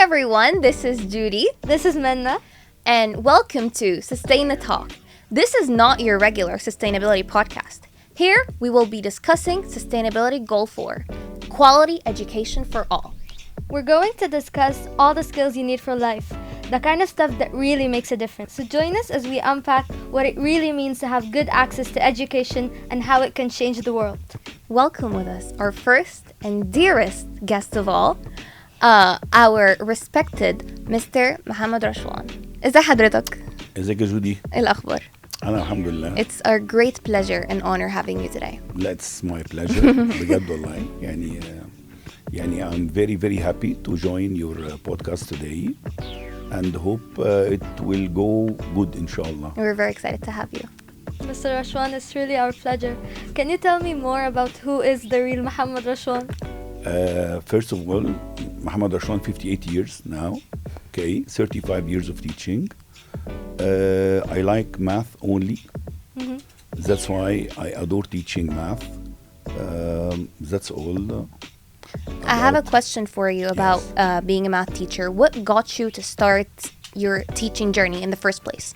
everyone, this is Judy. This is Menna. And welcome to Sustain the Talk. This is not your regular sustainability podcast. Here, we will be discussing Sustainability Goal 4, Quality Education for All. We're going to discuss all the skills you need for life, the kind of stuff that really makes a difference. So join us as we unpack what it really means to have good access to education and how it can change the world. Welcome with us, our first and dearest guest of all, our respected Mr. Mohamed Rashwan. ازي حضرتك؟ ازيك يا جودي؟ ايه الأخبار؟ أنا الحمد لله. It's our great pleasure and honor having you today. That's my pleasure. بجد والله يعني I'm very very happy to join your podcast today and hope it will go good inshallah. We're very excited to have you. Mr. Rashwan, it's really our pleasure. Can you tell me more about who is the real Mohamed Rashwan? First of all, Mohamed Rashwan, 58 years now. Okay, 35 years of teaching. I like math only. Mm-hmm. That's why I adore teaching math. That's all. I have a question for you about being a math teacher. What got you to start your teaching journey in the first place?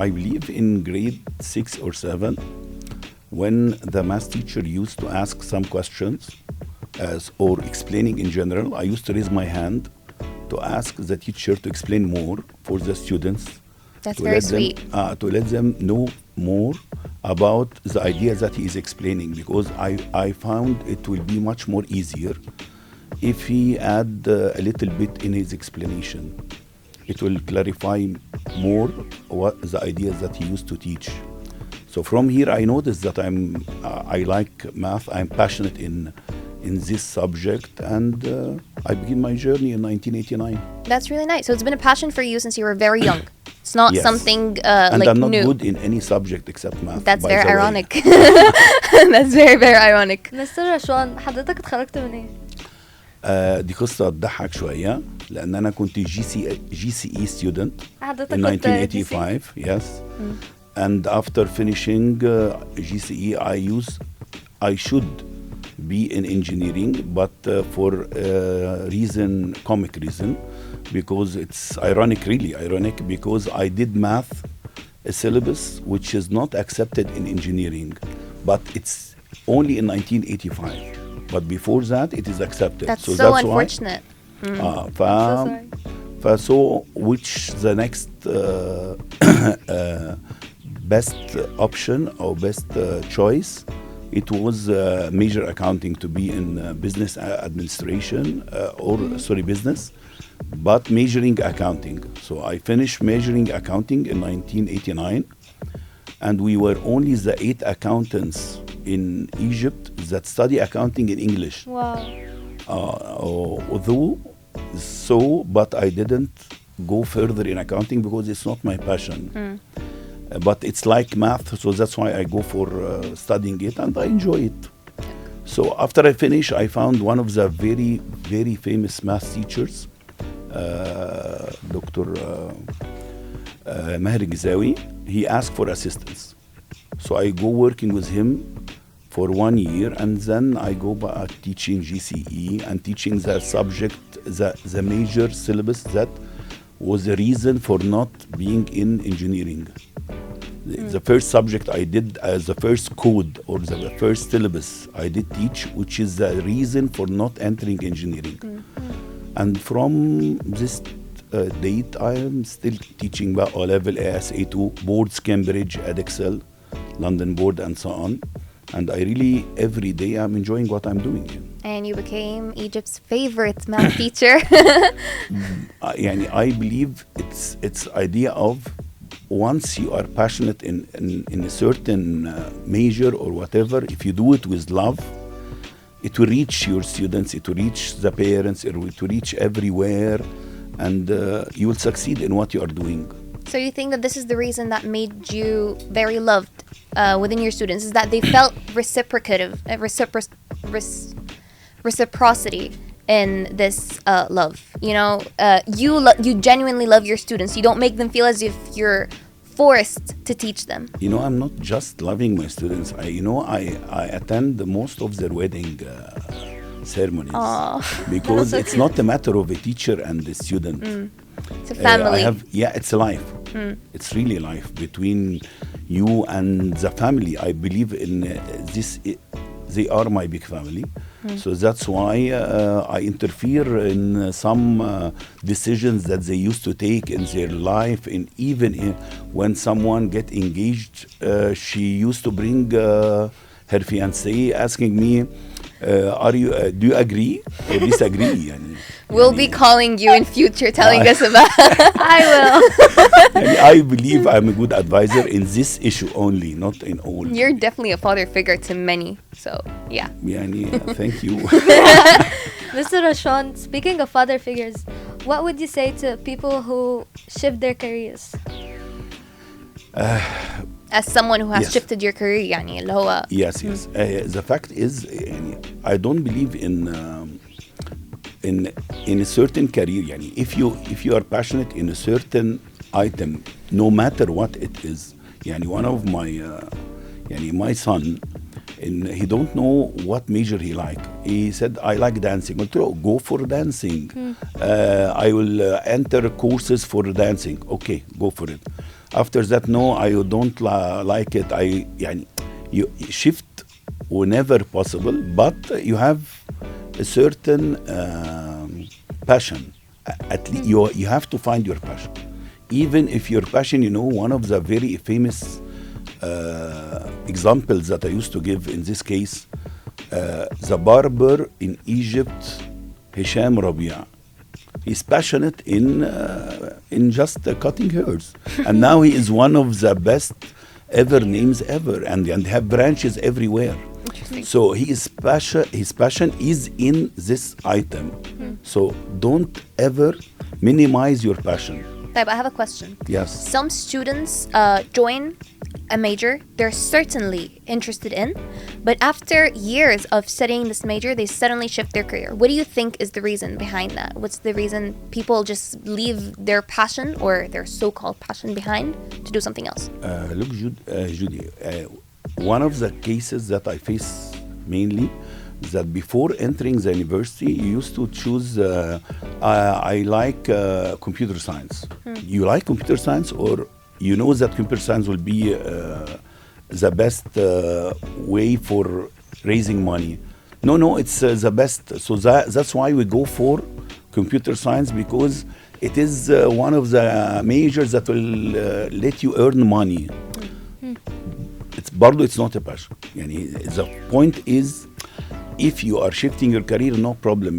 I believe in grade 6 or 7, when the math teacher used to ask some questions or explaining in general, I used to raise my hand to ask the teacher to explain more for the students. That's very sweet. To let them know more about the idea that he is explaining, because I found it will be much more easier if he add a little bit in his explanation. It will clarify more what the ideas that he used to teach. So from here I noticed that I like math. I'm passionate in this subject, and I began my journey in 1989. That's really nice. So it's been a passion for you since you were very young. It's not Yes. something And like I'm not new. good in any subject except math. That's by very the way. ironic. That's very, very ironic. Mr. Rashwan, حضرتك اتخرجت من ايه؟ دي قصة تضحك شوية لأن أنا كنت GCE student حضرتك in كنت 1985. Yes. And after finishing GCE, I should be in engineering, but for comic reason, because it's really ironic, because I did math, a syllabus which is not accepted in engineering, but it's only in 1985. But before that, it is accepted. That's so that's unfortunate. why. So which the next best option or best choice, it was major accounting, to be in business administration business, but majoring accounting. So I finished majoring accounting in 1989, and we were only the 8 accountants in Egypt that study accounting in English. Wow. But I didn't go further in accounting because it's not my passion. But it's like math, so that's why I go for studying it, and I enjoy it. So after I finish, I found one of the very, very famous math teachers, Dr. Maher Gizawi. He asked for assistance. So I go working with him for 1 year, and then I go back teaching GCE and teaching the subject, the major syllabus that was the reason for not being in engineering. The first subject I did as the first code or the first syllabus I did teach, which is the reason for not entering engineering. And from this date, I am still teaching O-level, ASA2, boards, Cambridge, Edexcel, London board, and so on. And I really, every day, I'm enjoying what I'm doing. And you became Egypt's favorite math teacher. I believe it's idea of, once you are passionate in a certain major or whatever, if you do it with love, it will reach your students, it will reach the parents, it will reach everywhere, and you will succeed in what you are doing. So you think that this is the reason that made you very loved within your students, is that they felt reciprocity in this love. You know, you genuinely love your students. You don't make them feel as if you're forced to teach them. You know, I'm not just loving my students. I attend most of their ceremonies. Aw. Because so it's cute. not a matter of a teacher and the student. It's a family. It's a life. It's really life between you and the family. I believe in this. They are my big family. So that's why I interfere in some decisions that they used to take in their life. And even when someone get engaged, she used to bring her fiancé asking me, do you agree or disagree? We'll be calling you in future telling us about I will. I believe I'm a good advisor in this issue only, not in all. You're definitely a father figure to many. So, yeah. Thank you. Mr. Rashwan, speaking of father figures, what would you say to people who shift their careers? As someone who has Yes. shifted your career, يعني اللي هو Yes. The fact is, I don't believe in a certain career. If you are passionate in a certain item, no matter what it is. One of my son, and he don't know what major he like. He said, I like dancing. I told him, go for dancing. I will enter courses for dancing. Okay, go for it. After that, no, I don't like it. You shift whenever possible, but you have a certain passion. At least you have to find your passion. Even if your passion, one of the very famous examples that I used to give in this case, the barber in Egypt, Hisham Rabia. He's passionate in just cutting hairs, and now he is one of the best ever names ever, and have branches everywhere. Interesting. So his passion is in this item. So don't ever minimize your passion. طيب, I have a question. Yes. Some students join a major they're certainly interested in, but after years of studying this major, they suddenly shift their career. What do you think is the reason behind that? What's the reason people just leave their passion or their so-called passion behind to do something else? Look, Judy, one of the cases that I face mainly is that before entering the university, you used to choose, I like computer science. You like computer science, or you know that computer science will be the best way for raising money. No, it's the best. So that's why we go for computer science, because it is one of the majors that will let you earn money. It's not a passion. The point is, if you are shifting your career, no problem.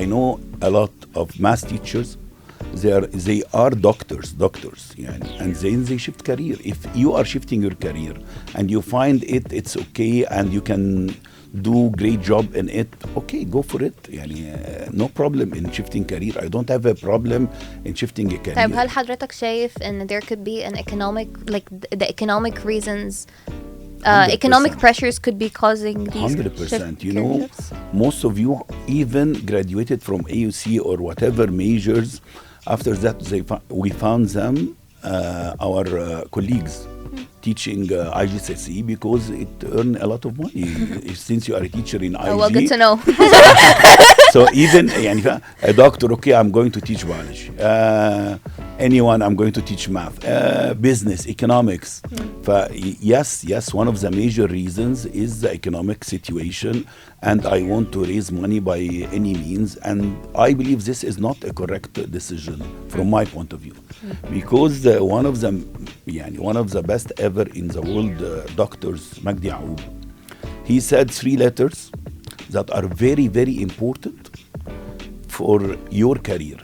I know a lot of math teachers. They are doctors, and then they shift career. If you are shifting your career and you find it's okay, and you can do great job in it, okay, go for it. No problem in shifting career. I don't have a problem in shifting a career. طيب, هل حضرتك شايف ان there could be an economic, like the economic reasons, 100%. economic pressures could be causing these 100%. career shifts? Most of you even graduated from AUC or whatever majors. After that, we found them, our colleagues, teaching IGCSE, because it earned a lot of money. Since you are a teacher in IG. Oh, well, good to know. So even a doctor, okay, I'm going to teach biology. Anyone, I'm going to teach math, business, economics. Yes, one of the major reasons is the economic situation, and I want to raise money by any means. And I believe this is not a correct decision from my point of view, because one of the best ever in the world, doctors, Magdi Aoub, he said 3 letters that are very, very important for your career.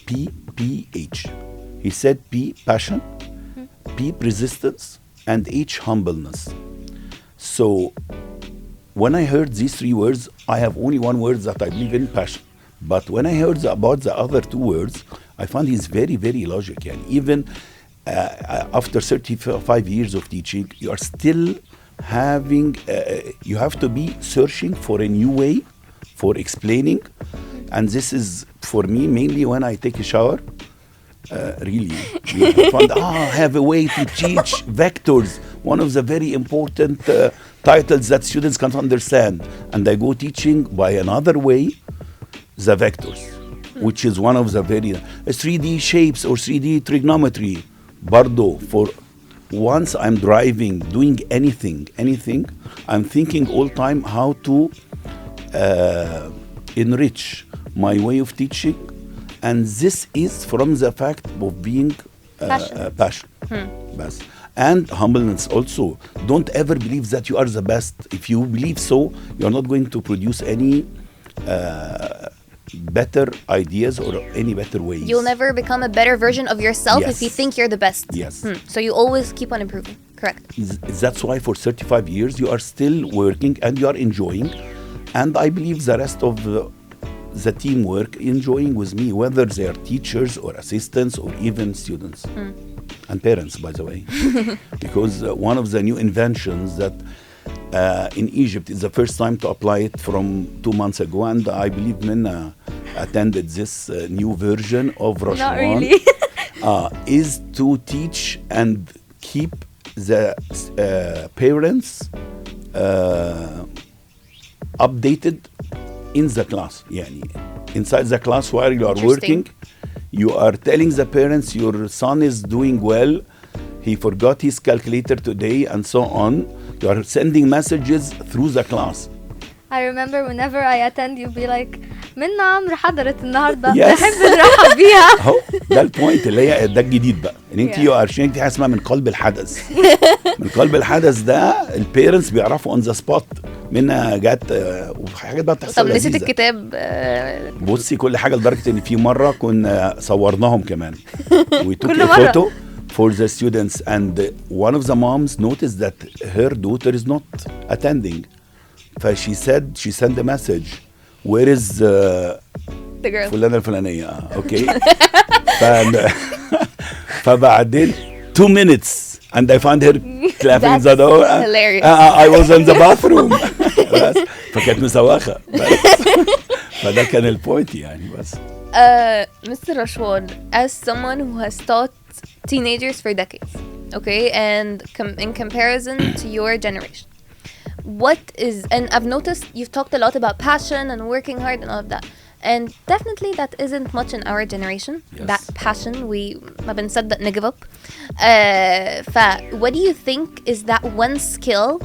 PPH. He said P, passion, P, persistence, and H, humbleness. So when I heard these 3 words, I have only one word that I believe in, passion. But when I heard about the other 2 words, I found he's very, very logical. And even after 35 years of teaching, you are still having, you have to be searching for a new way for explaining. And this is, for me, mainly when I take a shower, Really, we have found, have a way to teach vectors, one of the very important titles that students can't understand. And I go teaching by another way, the vectors, which is one of the very 3D shapes or 3D trigonometry. Bardo, for once I'm driving, doing anything, I'm thinking all time how to enrich my way of teaching. And this is from the fact of being passion. Bas. And humbleness also. Don't ever believe that you are the best. If you believe so, you're not going to produce any better ideas or any better ways. You'll never become a better version of yourself if you think you're the best. Yes. So you always keep on improving. Correct. That's why for 35 years you are still working and you are enjoying. And I believe the rest of the teamwork enjoying with me, whether they are teachers or assistants or even students. And parents, by the way. Because one of the new inventions that in Egypt is the first time to apply it from 2 months ago, and I believe Minna attended this new version of Rashwan. Not really. Is to teach and keep the parents updated in the class. Yani, inside the class while you are working, you are telling the parents your son is doing well, he forgot his calculator today, and so on. You are sending messages through the class. I remember whenever I attend, you'll be like, منا عمرو حضرت النهارده Yes. نحب نرحب بيها. اهو ده البوينت اللي هي ده الجديد بقى ان انت يو ار شينج، دي حاجه اسمها من قلب الحدث. من قلب الحدث ده البيرنتس بيعرفوا اون ذا سبوت. منها جت وحاجات بقى بتحصل طب نسيت لذيذة. الكتاب بصي كل حاجه لدرجه ان في مره كنا صورناهم كمان. We took كل a مرة. photo for the students and one of the moms noticed that her daughter is not attending. She sent a message, where is the girl. فلانة الفلانية. اوكي. فبعدين 2 minutes and I found her clapping in the door. hilarious. I was in the bathroom. بس فكانت مسوخة بس. فده كان البوينت يعني بس. Mr. Rashwan, as someone who has taught teenagers for decades, okay, and in comparison to your generation, what is, and I've noticed you've talked a lot about passion and working hard and all of that, and definitely that isn't much in our generation. Yes. That passion, we ما بنصدق give up. What do you think is that one skill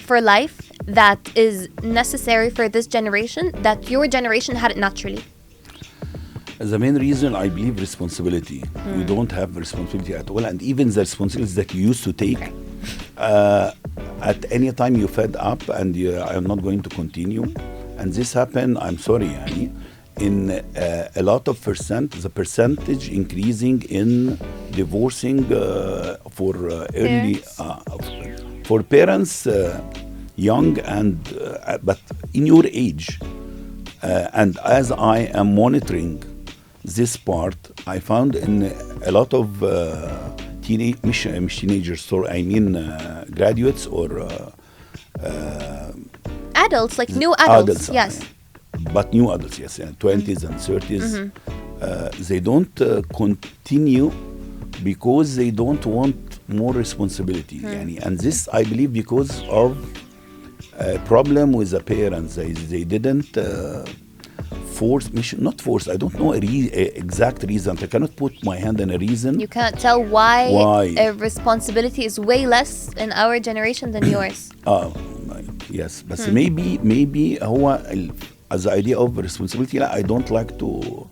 for life that is necessary for this generation that your generation had it naturally? The main reason I believe responsibility. You don't have responsibility at all, and even the responsibilities that you used to take, at any time you fed up and I'm not going to continue. And this happened, I'm sorry, yani, in a lot of the percentage increasing in divorcing for early, for parents young and, but in your age. And as I am monitoring this part, I found in a lot of مش teenagers, so I mean graduates or Adults, like new adults, yes. But new adults, yes, 20s and 30s. They don't continue because they don't want more responsibility. And this, I believe, because of a problem with the parents. They didn't force, not force, I don't know a exact reason. I cannot put my hand on a reason. You can't tell why a responsibility is way less in our generation than yours. Yes, but maybe هو as the idea of responsibility, I don't like to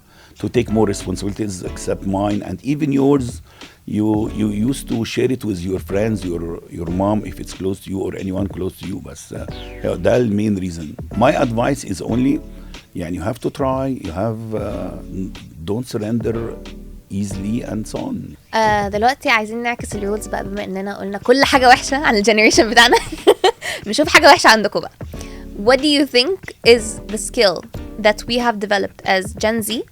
take more responsibilities except mine and even yours. You used to share it with your friends, your mom if it's close to you or anyone close to you. But that's the main reason. My advice is only, you have to try. You have don't surrender easily and so on. دلوقتي عايزين نعكس الرولز بقى، بما اننا قلنا كل حاجة وحشة عن الجنريشن بتاعنا. نشوف حاجة وحشة عندكم بقى. What do you think is the skill that we have developed as Gen Z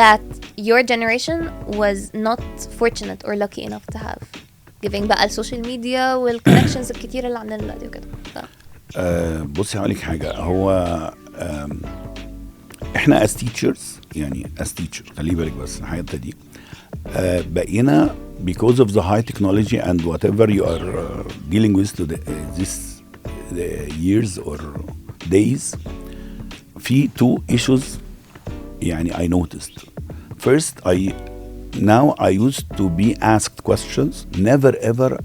that your generation was not fortunate or lucky enough to have? Giving بقى السوشيال ميديا والكونكشنز الكتيرة اللي عندنا دلوقتي وكده. بصي هقول لك حاجة. هو احنا as teachers، as teacher خلي بالك بس الحاجة دي. بقينا because of the high technology and whatever you are dealing with to this years or days, في two issues يعني I noticed. First, I used to be asked questions. Never ever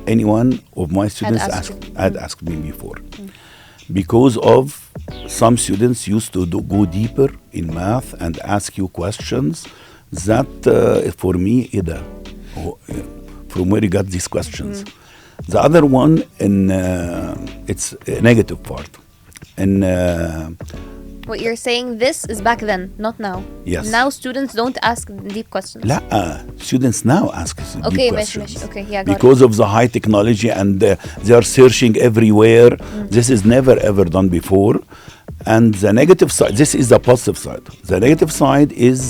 anyone of my students had asked me before. Because of some students used to go deeper in math and ask you questions that for me, from where you got these questions. The other one, it's a negative part. What you're saying, this is back then, not now. Yes. Now students don't ask deep questions. لا, students now ask deep questions. Okay, yeah, got because of the high technology and they are searching everywhere. This is never ever done before. And the negative side, this is the positive side. The negative side is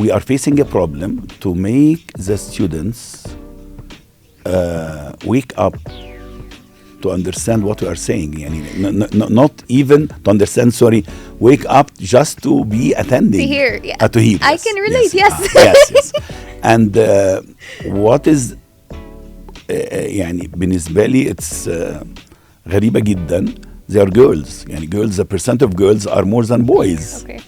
we are facing a problem to make the students wake up to understand what we are saying. Not even to understand, wake up just to be attending. To hear, yeah. To hear, I can relate, yes. Yes. And what is يعني بالنسبة لي it's غريبة جدا. They are girls. يعني girls, the percent of girls are more than boys. Okay.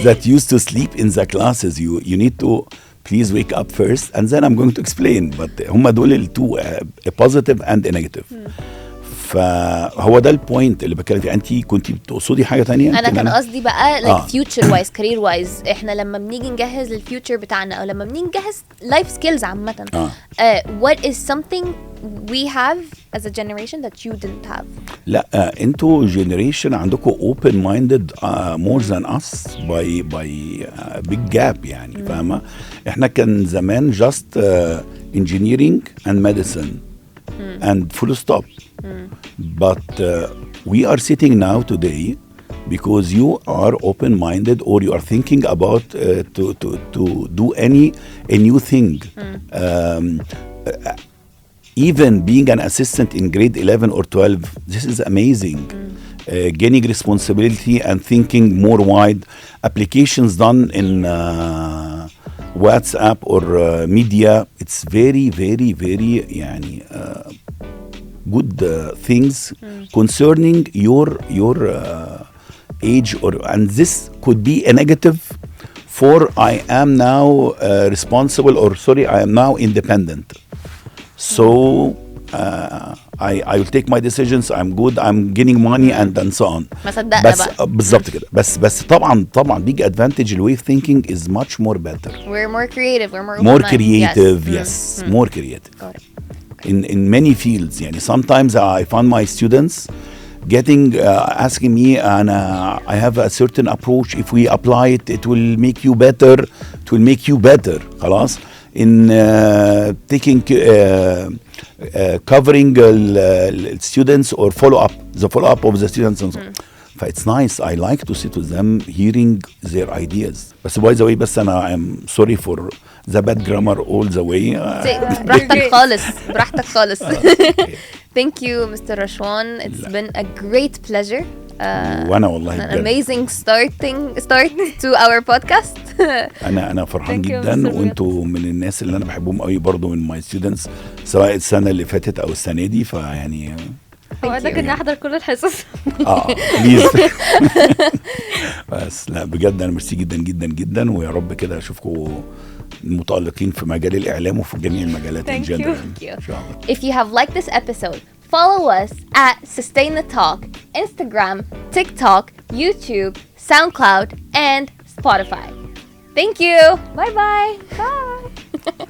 That used to sleep in the classes. You need to please wake up first and then I'm going to explain. But هم دول التو a positive and a negative. فهو ده البوينت اللي بتكلم فيه. انت كنت بتقصدي حاجه تانية؟ انا كان قصدي بقى like future wise, career wise. احنا لما بنيجي نجهز للفيوتشر بتاعنا او لما بنيجي نجهز life skills عامه. What is something we have as a generation that you didn't have? لا, انتوا generation عندكم open minded more than us by big gap يعني. فاهمه؟ احنا كان زمان just engineering and medicine and full stop. But we are sitting now today because you are open-minded or you are thinking about to do a new thing. Even being an assistant in grade 11 or 12, this is amazing. Gaining responsibility and thinking more wide. Applications done in WhatsApp or media, it's very, very, very يعني good things concerning your age, and this could be a negative for I am now responsible, or I am now independent. So I will take my decisions. I'm good. I'm getting money and so on. ما صدقنا بقى. بالظبط كده. بس طبعا big advantage the way of thinking is much more better. We're more creative. We're more more creative. Yes. More creative. Got it. In many fields. يعني sometimes I find my students getting asking me and I have a certain approach. If we apply it, it will make you better. It will make you better. خلاص. In taking covering students or the follow up of the students and so on. It's nice. I like to sit with them, hearing their ideas. But by the way, I'm sorry for the bad grammar all the way. براحتك خالص. Thank you, Mr. Rashwan. It's been a great pleasure. وانا والله an amazing start to our podcast. انا فرحان جدا, وانتوا من الناس اللي انا بحبهم قوي برضو من my students, سواء السنه اللي فاتت او السنه دي. فيعني اوعدك اني احضر كل الحصص. بليز. بس لا بجد انا ميرسي جدا جدا جدا, ويا رب كده اشوفكم متألقين في مجال الاعلام وفي جميع المجالات in general. If you have liked this episode, follow us at Sustain the Talk, Instagram, TikTok, YouTube, SoundCloud, and Spotify. Thank you. Bye-bye. Bye.